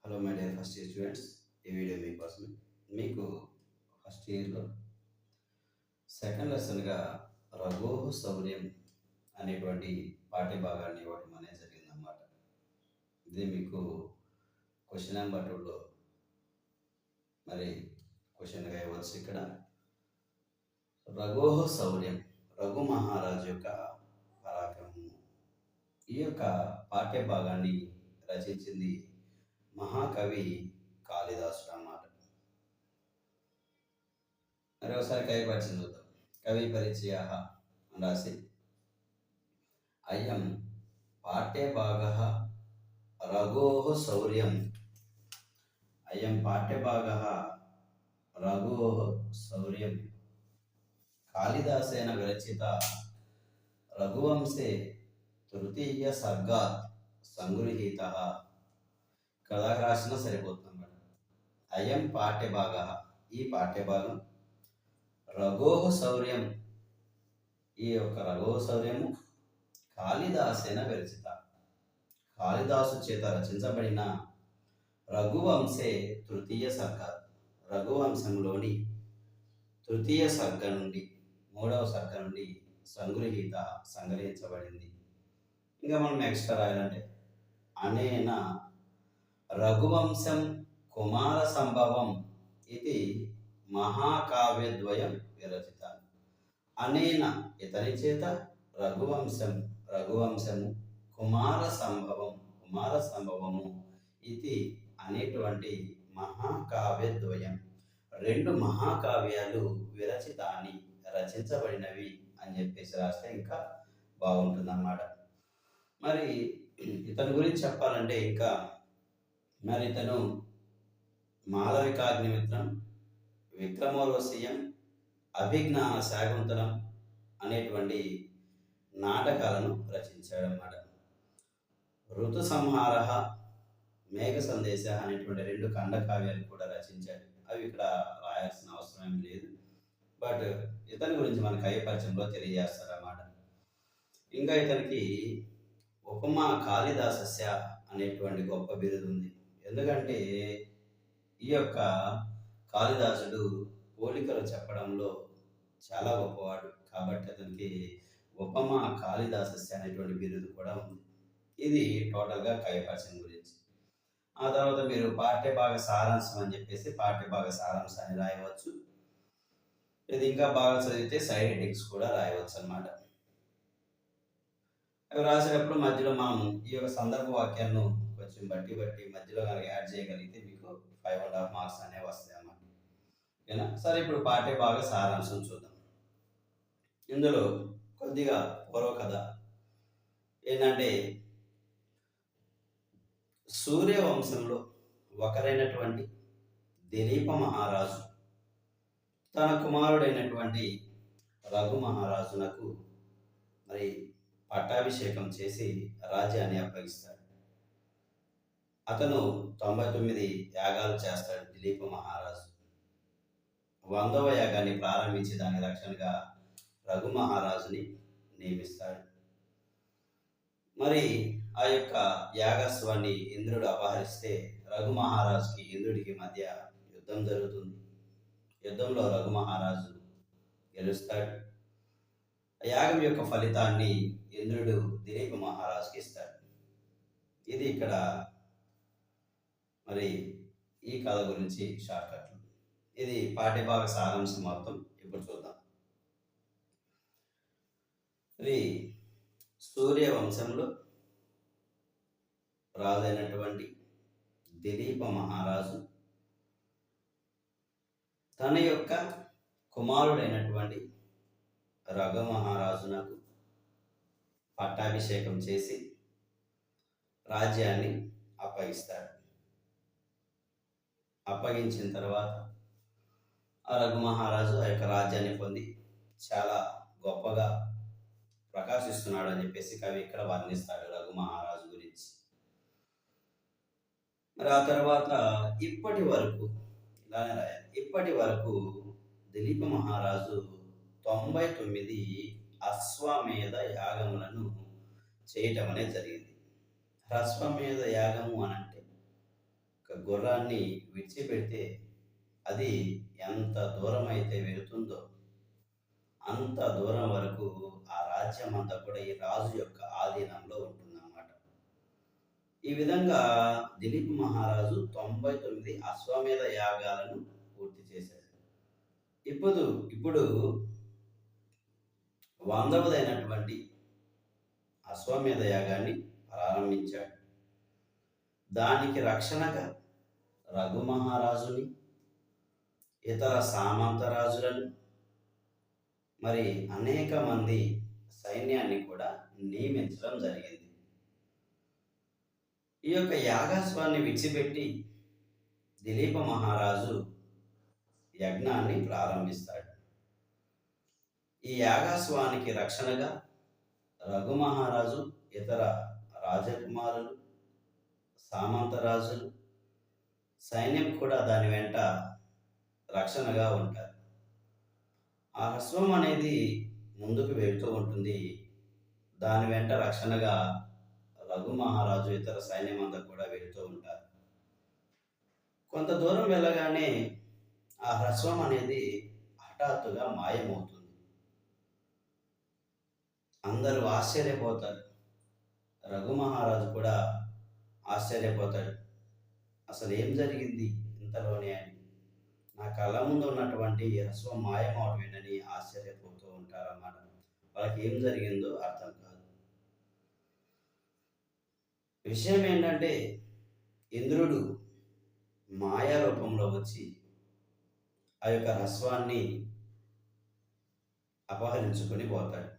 Hello my dear first year students, ఈ video మీకోసమే. మీకు ఫస్ట్ ఇయర్లో సెకండ్ లెసన్గా రఘోహ శౌర్యం అనేటువంటి పాఠ్య భాగాన్ని ఇవ్వడం అనేది జరిగిందన్నమాట. ఇది మీకు క్వశ్చన్ నెంబర్ 2లో మరి క్వశ్చన్గా ఇవ్వచ్చు. ఇక్కడ రఘోహ శౌర్యం, రఘు మహారాజు యొక్క పరాక్రమము. ఈ యొక్క పాఠ్య భాగాన్ని రచించింది మహాకవి కాళిదాసుడు అన్నమాట. మరి ఒకసారి కవి పరిచయం చూద్దాం. కవి పరిచయ అని రాసి అయం పాఠ్యభాగ రఘోః శౌర్యం, అయం పాఠ్యభాగ రఘోః శౌర్యం కాళిదాసేన విరచిత రఘువంశే తృతీయ సర్గాత్ సంగృహీత. కదా రాసిన సరిపోతుందన్నమాట. అయం పాఠ్యభాగ, ఈ పాఠ్యభాగం రఘోః శౌర్యం, ఈ యొక్క రఘోః శౌర్యము కాళిదాసేన విరచిత, కాళిదాసు చేత రచించబడిన రఘువంశే తృతీయ సర్గ, రఘువంశంలోని తృతీయ సర్గ నుండి, మూడవ సర్గ నుండి సంగృహీత, సంగ్రహించబడింది. ఇంకా మనం ఎక్స్ట్రా రాయాలంటే అనేన రఘువంశం కుమార సంభవం ఇది మహాకావ్యద్వయం విరచిత. అనేన ఇతని చేత రఘువంశము కుమార సంభవము ఇది అనేటువంటి మహాకావ్యద్వయం, రెండు మహాకావ్యాలు విరచితాన్ని రచించబడినవి అని చెప్పేసి రాస్తే ఇంకా బాగుంటుందన్నమాట. మరి ఇతని గురించి చెప్పాలంటే ఇంకా మరి ఇతను మాలవికాగ్నిమిత్రం, విక్రమోర్వశీయం, అభిజ్ఞాన శాకుంతలం అనేటువంటి నాటకాలను రచించాడన్నమాట. ఋతు సంహార, మేఘ సందేశ అనేటువంటి రెండు ఖండకావ్యాలు కూడా రచించాడు. అవి ఇక్కడ రాయాల్సిన అవసరం ఏం లేదు, బట్ ఇతని గురించి మన కవి పరిచయంలో తెలియజేస్తారన్నమాట. ఇంకా ఇతనికి ఉపమా కాళిదాసస్య అనేటువంటి గొప్ప బిరుదు ఉంది. ఎందుకంటే ఈ యొక్క కాళిదాసుడు పోలికలు చెప్పడంలో చాలా గొప్పవాడు కాబట్టి అతనికి ఉపమా కాళిదాసస్య అనేటువంటి బిరుదు కూడా ఉంది. ఇది టోటల్గా కవి పరిచయం గురించి. ఆ తర్వాత మీరు పాఠ్యభాగ సారాంశం అని చెప్పేసి పాఠ్యభాగ సారాంశాన్ని రాయవచ్చు. ఇది ఇంకా బాగా చదివితే సైడ్ హెడ్డింగ్స్ కూడా రాయవచ్చు అన్నమాట. అవి రాసేటప్పుడు మధ్యలో మనం ఈ యొక్క సందర్భ వాక్యాలను కొంచెం బట్టి మధ్యలో కనుక యాడ్ చేయగలిగితే మీకు 5.5 మార్క్స్ అనేవి వస్తాయి అన్నమాట. ఓకేనా? సరే, ఇప్పుడు పాఠ్యభాగ సారాంశం చూద్దాం. ఇందులో కొద్దిగా పూర్వకథ ఏంటంటే, సూర్యవంశంలో ఒకరైనటువంటి దిలీప మహారాజు తన కుమారుడైనటువంటి రఘు మహారాజునకు మరి పట్టాభిషేకం చేసి రాజ్యాన్ని అప్పగిస్తాడు. అతను 99 యాగాలు చేస్తాడు. దిలీప మహారాజు 100వ యాగాన్ని ప్రారంభించి దాని రక్షణగా రఘు మహారాజుని నియమిస్తాడు. మరి ఆ యొక్క యాగస్వాన్ని ఇంద్రుడు అపహరిస్తే రఘు మహారాజుకి ఇంద్రుడికి మధ్య యుద్ధం జరుగుతుంది. యుద్ధంలో రఘు మహారాజు గెలుస్తాడు. యాగం యొక్క ఫలితాన్ని ఇంద్రుడు దిలీప మహారాజుకి ఇస్తాడు. ఇది ఇక్కడ మరి ఈ కథ గురించి షార్ట్కట్లు. ఇది పాఠ్యభాగ సారాంశం మొత్తం ఇప్పుడు చూద్దాం. మరి సూర్యవంశంలో రాజైనటువంటి దిలీప మహారాజు తన యొక్క కుమారుడైనటువంటి రఘు మహారాజునకు పట్టాభిషేకం చేసి రాజ్యాన్ని అప్పగిస్తాడు. అప్పగించిన తర్వాత ఆ రఘు మహారాజు ఆ యొక్క రాజ్యాన్ని పొంది చాలా గొప్పగా ప్రకాశిస్తున్నాడు అని చెప్పేసి కవి ఇక్కడ వర్ణిస్తాడు రఘు మహారాజు గురించి. మరి ఆ తర్వాత ఇప్పటి వరకు ఇలానే రాయాలి. ఇప్పటి వరకు దిలీప మహారాజు 99 అశ్వమేధ యాగములను చేయటం అనేది జరిగింది. అశ్వమేధ యాగము అని అంటే ఒక గుర్రాన్ని విడిచిపెడితే అది ఎంత దూరం అయితే వెళుతుందో అంత దూరం వరకు ఆ రాజ్యం అంతా కూడా ఈ రాజు యొక్క ఆధీనంలో ఉంటుందన్నమాట. ఈ విధంగా దిలీప్ మహారాజు 99 అశ్వమేధ యాగాలను పూర్తి చేశాడు. ఇప్పుడు ఇప్పుడు 100వదైనటువంటి అశ్వమేధ యాగాన్ని ప్రారంభించాడు. దానికి రక్షణగా రఘు మహారాజుని, ఇతర సామంత రాజులను, మరి అనేక మంది సైన్యాన్ని కూడా నియమించడం జరిగింది. ఈ యొక్క యాగాశ్వాన్ని విడిచిపెట్టి దిలీప మహారాజు యజ్ఞాన్ని ప్రారంభిస్తాడు. ఈ యాగాశ్వానికి రక్షణగా రఘు మహారాజు, ఇతర రాజకుమారులు, సామంత రాజులు, సైన్యం కూడా దాని వెంట రక్షణగా ఉంటారు. ఆ అశ్వం అనేది ముందుకు వెళుతూ ఉంటుంది. దాని వెంట రక్షణగా రఘు మహారాజు, ఇతర సైన్యం అంతా కూడా వెళుతూ ఉంటారు. కొంత దూరం వెళ్ళగానే ఆ హ్రస్వం అనేది హఠాత్తుగా మాయమవుతుంది. అందరూ ఆశ్చర్యపోతారు. రఘు మహారాజు కూడా ఆశ్చర్యపోతాడు. అసలు ఏం జరిగింది ఇంతలోనే అని, నా కళ్ళ ముందు ఉన్నటువంటి హ్రస్వం మాయమవటం ఏంటని ఆశ్చర్యపోతూ ఉంటారన్నమాట. వాళ్ళకి ఏం జరిగిందో అర్థం కాదు. విషయం ఏంటంటే ఇంద్రుడు మాయా రూపంలో వచ్చి ఆ యొక్క హ్రస్వాన్ని అపహరించుకొని పోతాడు.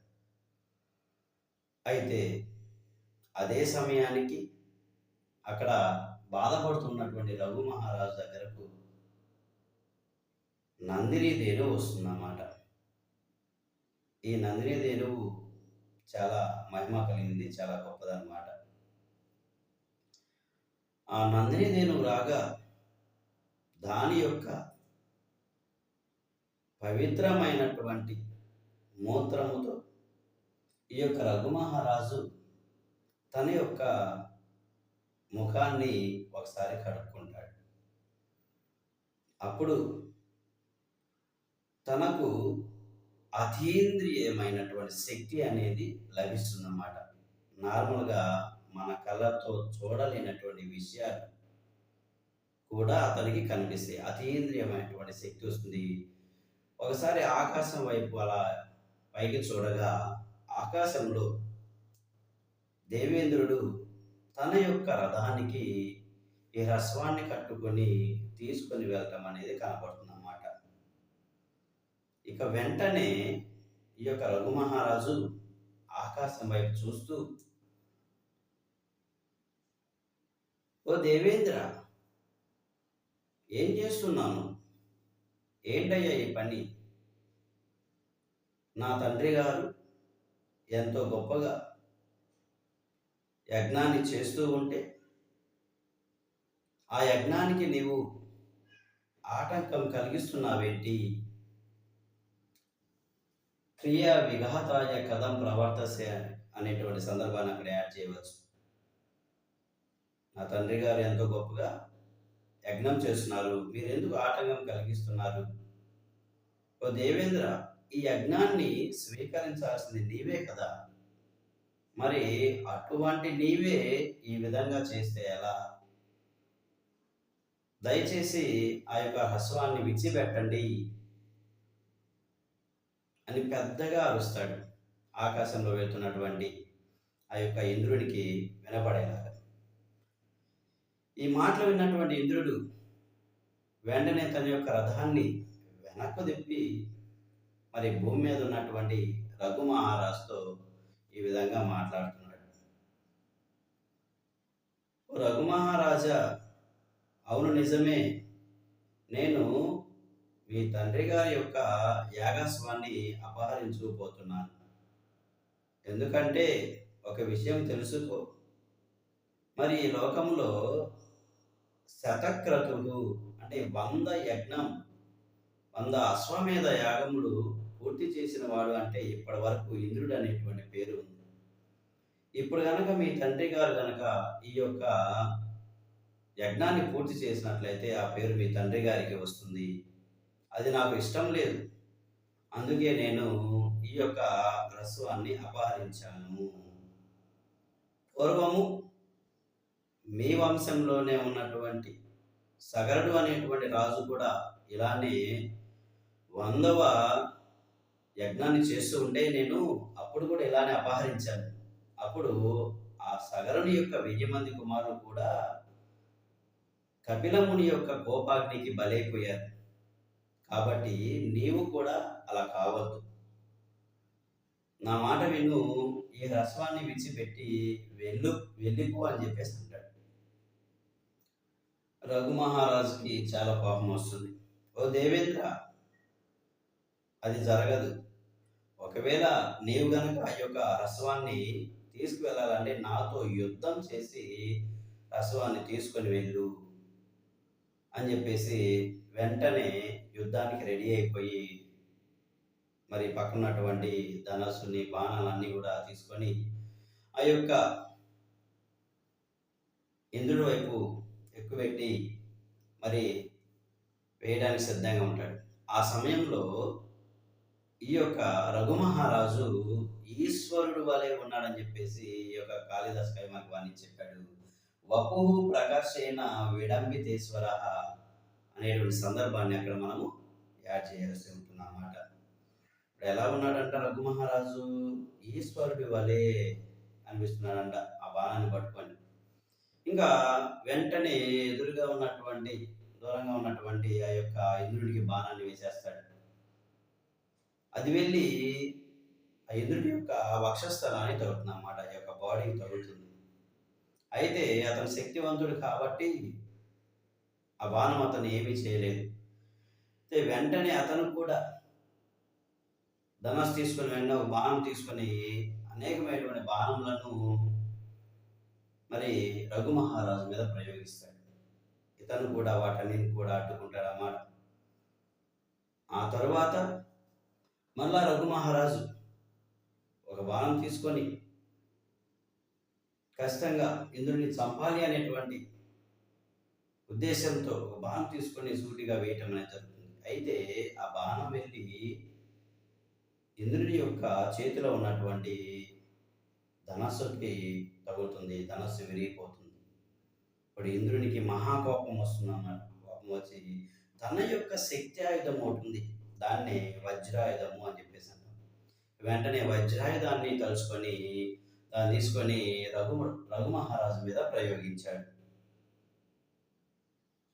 అయితే అదే సమయానికి అక్కడ బాధపడుతున్నటువంటి రఘు మహారాజు దగ్గరకు నందిని ధేనువు వస్తుందన్నమాట. ఈ నందిని ధేనువు చాలా మహిమ కలిగింది, చాలా గొప్పదన్నమాట. ఆ నందిని ధేనువు రాగా దాని యొక్క పవిత్రమైనటువంటి మూత్రముతో ఈ యొక్క రఘు మహారాజు తన యొక్క ముఖాన్ని ఒకసారి కడుక్కుంటాడు. అప్పుడు తనకు అతీంద్రియమైనటువంటి శక్తి అనేది లభిస్తుందన్నమాట. నార్మల్గా మన కళ్ళతో చూడలేనటువంటి విషయాలు కూడా అతనికి కనిపిస్తాయి. అతీంద్రియమైనటువంటి శక్తి వస్తుంది. ఒకసారి ఆకాశం వైపు అలా పైకి చూడగా ఆకాశంలో దేవేంద్రుడు తన యొక్క రథానికి ఈ హ్రస్వాన్ని కట్టుకొని తీసుకొని వెళ్ళటం అనేది కనపడుతుంది అన్నమాట. ఇక వెంటనే ఈ యొక్క రఘు మహారాజు ఆకాశం వైపు చూస్తూ, ఓ దేవేంద్ర, ఏం చేస్తున్నాను? ఏంటయ్యా ఈ పని? నా తండ్రి గారు ఎంతో గొప్పగా యజ్ఞాన్ని చేస్తూ ఉంటే ఆ యజ్ఞానికి నీవు ఆటంకం కలిగిస్తున్నావేంటి? క్రియా విఘాతాయ కథం ప్రవర్తసే అనేటువంటి సందర్భాన్ని అక్కడ యాడ్ చేయవచ్చు. నా తండ్రి గారు ఎంతో గొప్పగా యజ్ఞం చేస్తున్నారు, మీరెందుకు ఆటంకం కలిగిస్తున్నారు? ఓ దేవేంద్ర, ఈ యజ్ఞాన్ని స్వీకరించాల్సింది నీవే కదా, మరి అటువంటి నీవే ఈ విధంగా చేస్తే ఎలా? దయచేసి ఆ యొక్క హ్రస్వాన్ని విడిచిపెట్టండి అని పెద్దగా అరుస్తాడు. ఆకాశంలో వెళ్తున్నటువంటి ఆ యొక్క ఇంద్రుడికి వినపడేలాగా. ఈ మాటలు విన్నటువంటి ఇంద్రుడు వెంటనే తన యొక్క రథాన్ని వెనక్కు తిప్పి మరి భూమి మీద ఉన్నటువంటి రఘు మహారాజుతో ఈ విధంగా మాట్లాడుతున్నాడు. రఘు మహారాజా, అవును నిజమే, నేను మీ తండ్రి గారి యొక్క యాగస్వాన్ని అపహరించుకుపోతున్నాను. ఎందుకంటే ఒక విషయం తెలుసుకో, మరి ఈ లోకంలో శతక్రతుడు అంటే 100 యజ్ఞం 100 అశ్వమేధ యాగములు పూర్తి చేసిన వాడు అంటే ఇప్పటి వరకు ఇంద్రుడు అనేటువంటి పేరు ఉంది. ఇప్పుడు గనక మీ తండ్రి గారు గనక ఈ యొక్క యజ్ఞాన్ని పూర్తి చేసినట్లయితే ఆ పేరు మీ తండ్రి గారికి వస్తుంది. అది నాకు ఇష్టం లేదు. అందుకే నేను ఈ యొక్క హ్రస్వాన్ని అపహరించాను. పూర్వము మీ వంశంలోనే ఉన్నటువంటి సగరుడు అనేటువంటి రాజు కూడా ఇలానే 100వ యజ్ఞాన్ని చేస్తూ ఉంటే నేను అప్పుడు కూడా ఇలానే అపహరించాను. అప్పుడు ఆ సగరుని యొక్క 1000 మంది కుమారులు కూడా కపిలముని యొక్క కోపాగ్నికి బలైపోయారు. కాబట్టి నీవు కూడా అలా కావద్దు. నా మాట విను, ఈ హ్రస్వాన్ని విడిచిపెట్టి వెళ్ళిపో అని చెప్పేసి అంటాడు. రఘు మహారాజుకి చాలా కోపం వస్తుంది. ఓ దేవేంద్ర, అది జరగదు. ఒకవేళ నీవు గనుక ఆ యొక్క హ్రస్వాన్ని తీసుకువెళ్ళాలంటే నాతో యుద్ధం చేసి హ్రస్వాన్ని తీసుకొని వెళ్ళు అని చెప్పేసి వెంటనే యుద్ధానికి రెడీ అయిపోయి మరి పక్కనటువంటి ధనస్సుని బాణాలన్నీ కూడా తీసుకొని ఆ యొక్క ఇంద్రుడి వైపు ఎక్కుపెట్టి మరి వేయడానికి సిద్ధంగా ఉంటాడు. ఆ సమయంలో ఈ యొక్క రఘుమహారాజు ఈశ్వరుడు వలె ఉన్నాడని చెప్పేసి ఈ యొక్క కాళిదాస్ కవి మనకు వాణి చెప్పాడు. వపు ప్రకర్షేణ విడంబితేశ్వర అనేటువంటి సందర్భాన్ని అక్కడ మనము యాడ్ చేయాల్సి ఉంటుంది అన్నమాట. ఇప్పుడు ఎలా ఉన్నాడంట రఘుమహారాజు? ఈశ్వరుడి వలె అనిపిస్తున్నాడంట ఆ బాణాన్ని పట్టుకొని. ఇంకా వెంటనే ఎదురుగా ఉన్నటువంటి దూరంగా ఉన్నటువంటి ఆ యొక్క ఇంద్రుడికి బాణాన్ని వేసేస్తాడు. అది వెళ్ళి ఆ ఇంద్రుడి యొక్క వక్షస్థలాన్ని తగులుతుంది అన్నమాట. ఆ యొక్క బాడీకి తగులుతుంది. అయితే అతను శక్తివంతుడు కాబట్టి ఆ బాణం అతను ఏమీ చేయలేదు. అయితే వెంటనే అతను కూడా ధనస్సు తీసుకొని వెంటనే ఒక బాణం తీసుకొని అనేకమైనటువంటి బాణములను మరి రఘు మహారాజు మీద ప్రయోగిస్తాడు. ఇతను కూడా వాటన్నిటిని కూడా అడ్డుకుంటాడు అన్నమాట. ఆ తరువాత మళ్ళా రఘు మహారాజు ఒక బాణం తీసుకొని కష్టంగా ఇంద్రుడిని చంపాలి అనేటువంటి ఉద్దేశంతో ఒక బాణం తీసుకొని సూటిగా వేయటం అనేది జరుగుతుంది. అయితే ఆ బాణం వెళ్ళి ఇంద్రుడి యొక్క చేతిలో ఉన్నటువంటి ధనస్సుకి తగులుతుంది. ధనస్సు విరిగిపోతుంది. ఇప్పుడు ఇంద్రునికి మహాకోపం వస్తుంది అన్నమాట. కోపం వచ్చి తన యొక్క శక్తి ఆయుధం అవుతుంది, దాన్ని వజ్రాయుధము అని చెప్పేసి అంటాం. వెంటనే వజ్రాయుధాన్ని తలుచుకొని దాన్ని తీసుకొని రఘు మహారాజు మీద ప్రయోగించాడు.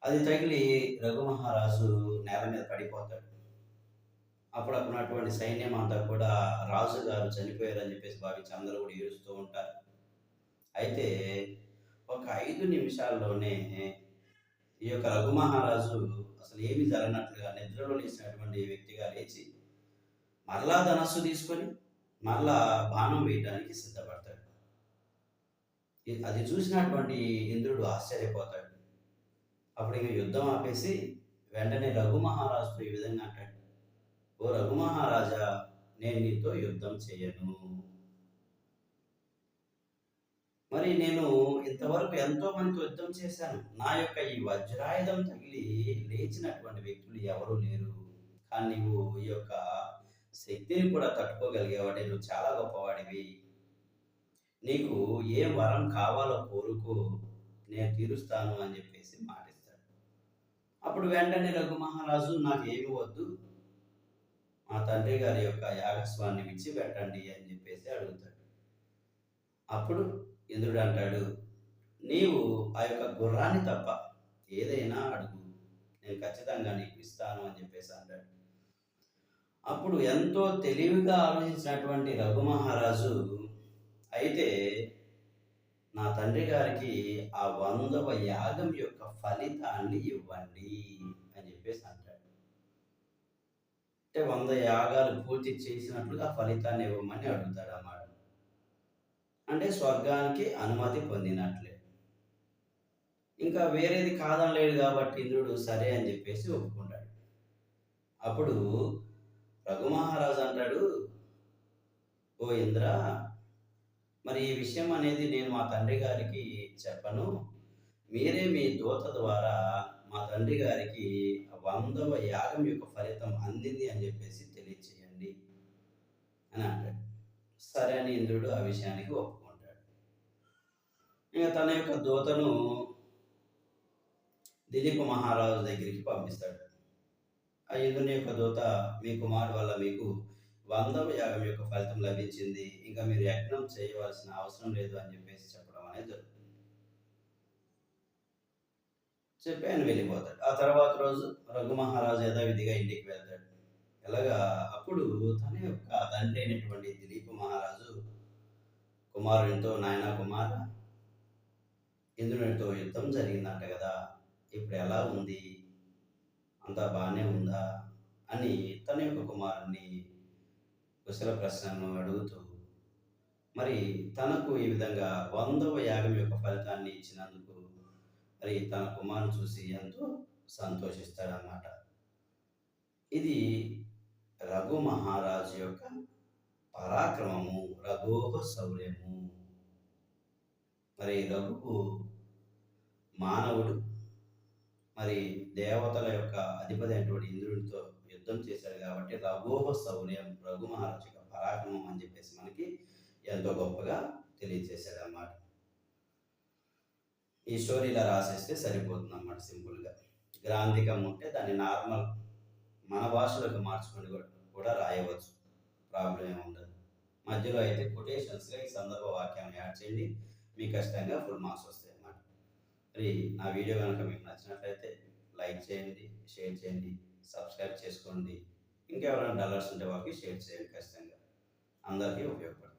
అది తగిలి రఘు మహారాజు నేల మీద పడిపోతాడు. అప్పుడు అక్కడ ఉన్నటువంటి సైన్యం అంతా కూడా రాజుగారు చనిపోయారని చెప్పేసి భావించి అందరూ కూడా ఏడుస్తూ ఉంటారు. అయితే ఒక 5 నిమిషాల్లోనే ఈ యొక్క రఘు మహారాజు అసలు ఏమి జరగనట్లుగా నిద్రలో లేచినటువంటి వ్యక్తిగా లేచి మరలా ధనస్సు తీసుకొని మరలా బాణం వేయడానికి సిద్ధపడతాడు. అది చూసినటువంటి ఇంద్రుడు ఆశ్చర్యపోతాడు. అప్పుడు ఇక యుద్ధం ఆపేసి వెంటనే రఘు మహారాజుతో ఈ విధంగా అంటాడు, ఓ రఘు మహారాజా, నేను నీతో యుద్ధం చేయను. మరి నేను ఇంతవరకు ఎంతో మందితో యుద్ధం చేశాను. నా యొక్క ఈ వజ్రాయుధం తగిలి లేచినటువంటి వ్యక్తులు ఎవరూ లేరు. కానీ నీవు ఈ యొక్క శక్తిని కూడా తట్టుకోగలిగేవాడే. నువ్వు చాలా గొప్పవాడివి. నీకు ఏ వరం కావాలో కోరుకో, నేను తీరుస్తాను అని చెప్పేసి మాటిస్తాడు. అప్పుడు వెంటనే రఘు మహారాజు నాకు ఏమి వద్దు, మా తండ్రి గారి యొక్క యాగస్వాన్ని విడిచి పెట్టండి అని చెప్పేసి అడుగుతాడు. అప్పుడు ఇంద్రుడు అంటాడు, నీవు ఆ యొక్క గుర్రాన్ని తప్ప ఏదైనా అడుగు, నేను ఖచ్చితంగా నీకు ఇస్తాను అని చెప్పేసి అంటాడు. అప్పుడు ఎంతో తెలివిగా ఆలోచించినటువంటి రఘు మహారాజు, అయితే నా తండ్రి గారికి ఆ 100వ యాగం యొక్క ఫలితాన్ని ఇవ్వండి అని చెప్పేసి అంటాడు. అంటే 100 యాగాలు పూర్తి చేసినట్లుగా ఫలితాన్ని ఇవ్వమని అడుగుతాడు అన్నమాట. అంటే స్వర్గానికి అనుమతి పొందినట్లే. ఇంకా వేరేది కాదనలేడు కాబట్టి ఇంద్రుడు సరే అని చెప్పేసి ఒప్పుకుంటాడు. అప్పుడు రఘు మహారాజు అంటాడు, ఓ ఇంద్ర, మరి ఈ విషయం అనేది నేను మా తండ్రి గారికి చెప్పను. మీరే మీ దూత ద్వారా మా తండ్రి గారికి 100వ యాగం యొక్క ఫలితం అందింది అని చెప్పేసి తెలియచేయండి అని అంటాడు. సరే అని ఇంద్రుడు ఆ విషయానికి ఒప్పుకుంటాడు. ఇక తన యొక్క దూతను దిలీప మహారాజు దగ్గరికి పంపిస్తాడు. ఆ ఇంద్రుని యొక్క దూత, మీ కుమారుడు వల్ల మీకు 100వ యాగం యొక్క ఫలితం లభించింది, ఇంకా మీరు యజ్ఞం చేయవలసిన అవసరం లేదు అని చెప్పేసి చెప్పడం అనేది జరుగుతుంది. చెప్పి ఆయన వెళ్ళిపోతాడు. ఆ తర్వాత రోజు రఘు మహారాజు యథావిధిగా ఇంటికి వెళ్తాడు. ఎలాగా అప్పుడు తన యొక్క తండ్రి అయినటువంటి దిలీప మహారాజు కుమారునితో, నాయనా కుమార, ఇంద్రునితో యుద్ధం జరిగిందంట కదా, ఇప్పుడు ఎలా ఉంది, అంతా బాగానే ఉందా అని తన యొక్క కుమారుణ్ణి కుశల ప్రశ్నను అడుగుతూ, మరి తనకు ఈ విధంగా 100వ యాగం యొక్క ఫలితాన్ని ఇచ్చినందుకు మరి తన కుమారుని చూసి ఎంతో సంతోషిస్తాడన్నమాట. ఇది రఘు మహారాజు యొక్క పరాక్రమము, రఘోహ శౌర్యము. మరి రఘువు మానవుడు, మరి దేవతల యొక్క అధిపతి అయినటువంటి ఇంద్రుడితో యుద్ధం చేశాడు కాబట్టి రఘోహ శౌర్యం, రఘు మహారాజు యొక్క పరాక్రమం అని చెప్పేసి మనకి ఎంతో గొప్పగా తెలియజేశాడు అన్నమాట. ఈ స్టోరీ ఇలా రాసేస్తే సరిపోతుంది అన్నమాట, సింపుల్గా. గ్రాంధికం ఉంటే దాన్ని నార్మల్ మన భాషలోకి మార్చుకొని కూడా రాయవచ్చు, ప్రాబ్లం ఏమి ఉండదు. మధ్యలో అయితే కొటేషన్స్గా ఈ సందర్భ వాక్యాన్ని యాడ్ చేయండి, మీకు ఖచ్చితంగా ఫుల్ మార్క్స్ వస్తాయి అన్నమాట. మరి నా వీడియో కనుక మీకు నచ్చినట్లయితే లైక్ చేయండి, షేర్ చేయండి, సబ్స్క్రైబ్ చేసుకోండి. ఇంకెవరైనా డల్లర్స్ ఉంటే వాళ్ళకి షేర్ చేయండి, ఖచ్చితంగా అందరికీ ఉపయోగపడుతుంది.